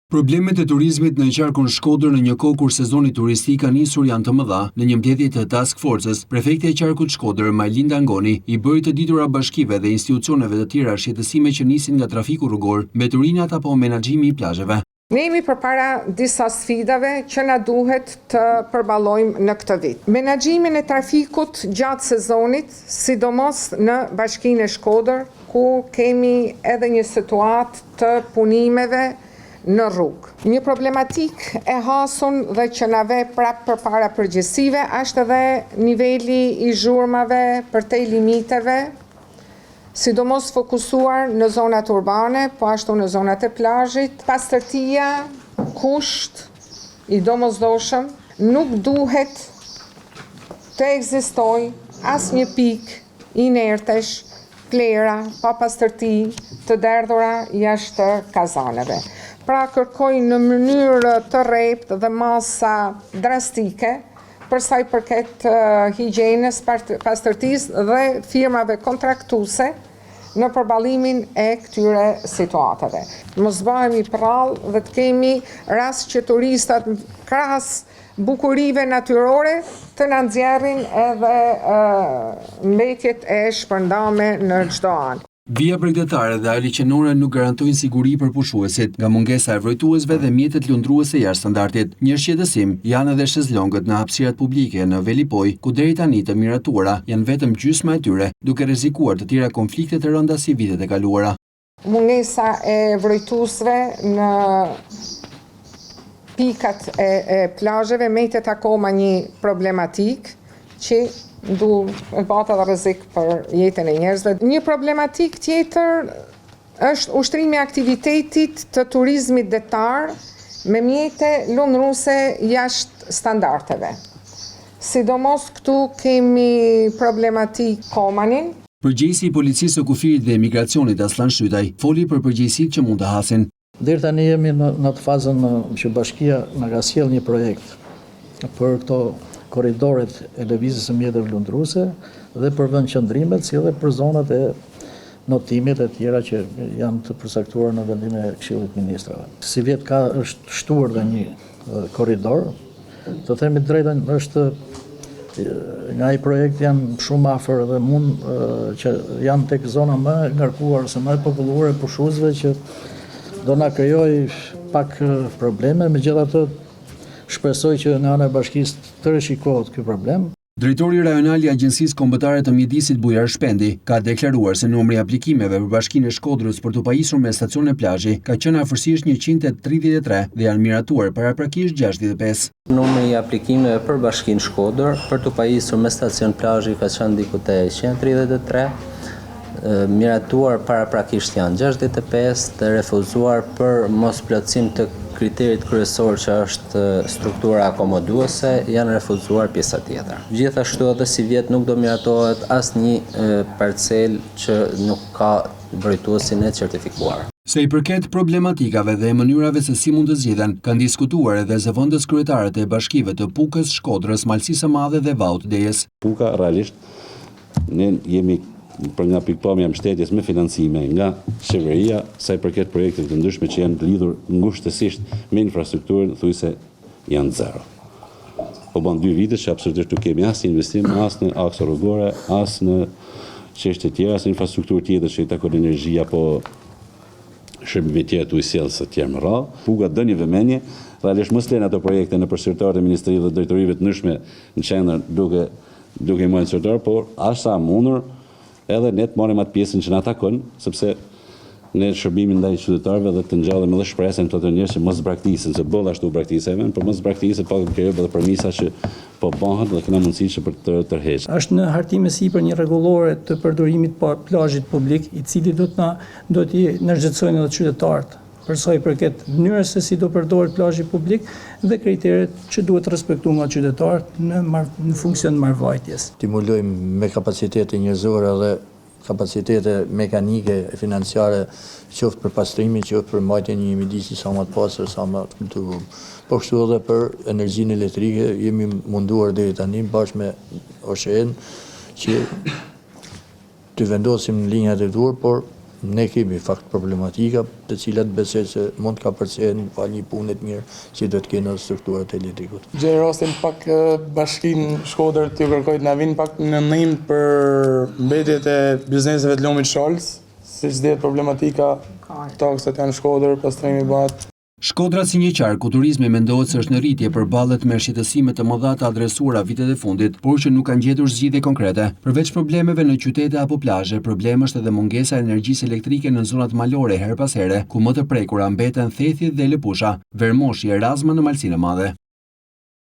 Problemet e turizmit në qarkun Shkodër në një kohë kur sezoni turistik ka nisur janë të mëdha. Në një mbledhje të Task Forces, prefekti e qarkut Shkodër, Majlinda Ngoni, i bëri të ditura bashkive dhe institucioneve të tjera shqetësime që nisin nga trafiku rrugor, mbeturinat apo menaxhimi i plazheve. Ne jemi përpara disa sfidave që na duhet të përballojmë në këtë vit. Menaxhimin e trafikut gjatë sezonit, sidomos në Bashkinë e Shkodër, ku kemi edhe një situatë të punimeve në rrugë. Një problematik e hasun dhe që na ve prap përpara përgjegjësive është edhe niveli i zhurmave përtej limiteve, sidomos fokusuar në zonat urbane, po ashtu në zonat e plazhit. Pastërtia, kusht i domosdoshëm, nuk duhet të ekzistojë asnjë pikë inertesh, plera, pa pastërti, të derdhura jashtë kazaneve. Pra kërkoj në mënyrë të rreptë dhe masa drastike për sa i përket higjienës, pastërtisë dhe firmave kontraktuese në përballimin e këtyre situatave. Mos bëhemi prallë dhe të kemi rast që turistat krahas bukurive natyrore të na nxjerrin edhe mbetjet e shpërndame në çdo anë. Vija bregdetare dhe ajli qenore nuk garantojnë siguri për pushuesit, nga mungesa e vrojtuesve dhe mjetet lundruese jashtë standardit. Një shqetësim janë edhe shezlongët në hapësirat publike në Velipoj, ku deri tani të miratuara janë vetëm gjysma e tyre, duke rrezikuar të tjera konflikte të rënda si vitet e kaluara. Mungesa e vrojtuesve në pikat e plazheve metet akoma një problematik që e bata dhe rrezik për jetën e njerëzve. Një problematik tjetër është ushtrimi i aktivitetit të turizmit detar me mjete lundruese jashtë standardeve. Sidomos këtu kemi problematik Komanin. Përgjegjësi i Policisë së Kufirit dhe Emigracionit Aslan Shytaj foli për përgjegjësitë që mund të hasin. Deri tani jemi në atë fazën që bashkia na ka sjellë një projekt për këto korridoret e lëvizjes së mjeteve lundruese dhe për vendqëndrimet, si edhe për zonat e notimit e tjera që janë të përcaktuara në vendimin e Këshillit të Ministrave. Si vjet është shtuar dhe një korridor, të themi drejtën është nga ai projekt janë shumë afër dhe mund që janë tek zona më ngarkuar ose më e populluar e pushuesve që do na krijoj pak probleme, megjithatë shpresoj që nga ana e bashkisë të rishikohet ky problem. Drejtori rajonal i Agjencisë Kombëtare të Mjedisit Bujar Shpendi ka deklaruar se numri i aplikimeve për Bashkinë e Shkodrës për të pajisur me stacione plazhi ka qenë afërsisht 133 dhe janë miratuar paraprakisht 65. Numri i aplikimeve për Bashkinë Shkodër për të pajisur me stacion plazhi ka qenë diku te 133. Miratuar paraprakisht janë 65 dhe refuzuar për mos plotësim të kriterit kryesor që është struktura akomoduese, janë refuzuar pjesa tjetër. Gjithashtu edhe si vjet nuk do miratohet asnjë parcel që nuk ka vrojtuesin e certifikuar. Se i përket problematikave dhe mënyrave se si mund të zgjidhen, kanë diskutuar edhe zëvendës kryetarët e bashkive të Pukës, Shkodrës, Malësisë së Madhe dhe Vaut-Dejes. Puka realisht ne jemi për nga pikpamja mbështetjes me financime nga qeveria, sa i përket projektet të ndryshme që janë lidhur ngushtësisht me infrastrukturën, thujse janë zero. Po bën 2 vite që absolutisht nuk kemi as investim, as në akso rrugore, as në çështje tjera, as në infrastrukturë tjetër që i takon energjia, apo shërbime tjera të ujësjellës së tjerë më radhë. Puga do një vëmendje, realisht mos lënë ato projekte në përsëritare të ministrisë dhe drejtorive të ndryshme në qendër duke i marrë qendër, por as sa mundur edhe ne të marrim atë pjesën që na takon, sepse ne shërbimin ndaj qytetarëve dhe të ngjallim edhe shpresën të të njerëz që mos braktisën, se bolla ashtu braktisën, por mos braktisën pa kërkë edhe premisa që po bëhen dhe kena mundësi që për të tërheqë. Është në hartime sipër një rregullore të përdorimit të plazhit publik, i cili do t'i ndërgjegjësojnë edhe qytetarët për sa i përket mënyrës se si do përdoret plazhi publik dhe kriteret që duhet respektuar nga qytetarët në funksion të marrëvajtjes. Stimulojmë me kapacitete njerëzore dhe kapacitete mekanike e financiare, qoftë për pastrimin, qoftë për mbajtjen e një mjedisi sa më të pastër, sa më të kultuar. Po kështu edhe për energjinë elektrike jemi munduar deri tani bashkë me OSHE që të vendosim në linjat e duhur, por Ne kemi fakt problematika të cilat besoj se mund ka përcjellë pa një punë të mirë që do të kenë strukturat e elektrikut. Gjej rastin pak bashkinë Shkodër t'ju kërkojt na vinë pak në ndihmë për mbetjet e bizneseve të Lomit Shalës, siç dihet problematika, taksat janë Shkodër, pastrimi bat. Shkodra si një qark ku turizmi mendohet se është në rritje përballet me shqetësime të mëdha të adresuara vitet e fundit, por që nuk kanë gjetur zgjidhje konkrete. Përveç problemeve në qytete apo plazhe, problem është edhe mungesa e energjisë elektrike në zonat malore her pas here, ku më të prekura mbeten Thethi dhe Lepusha, Vermoshi e Razma në Malsinë e Madhe.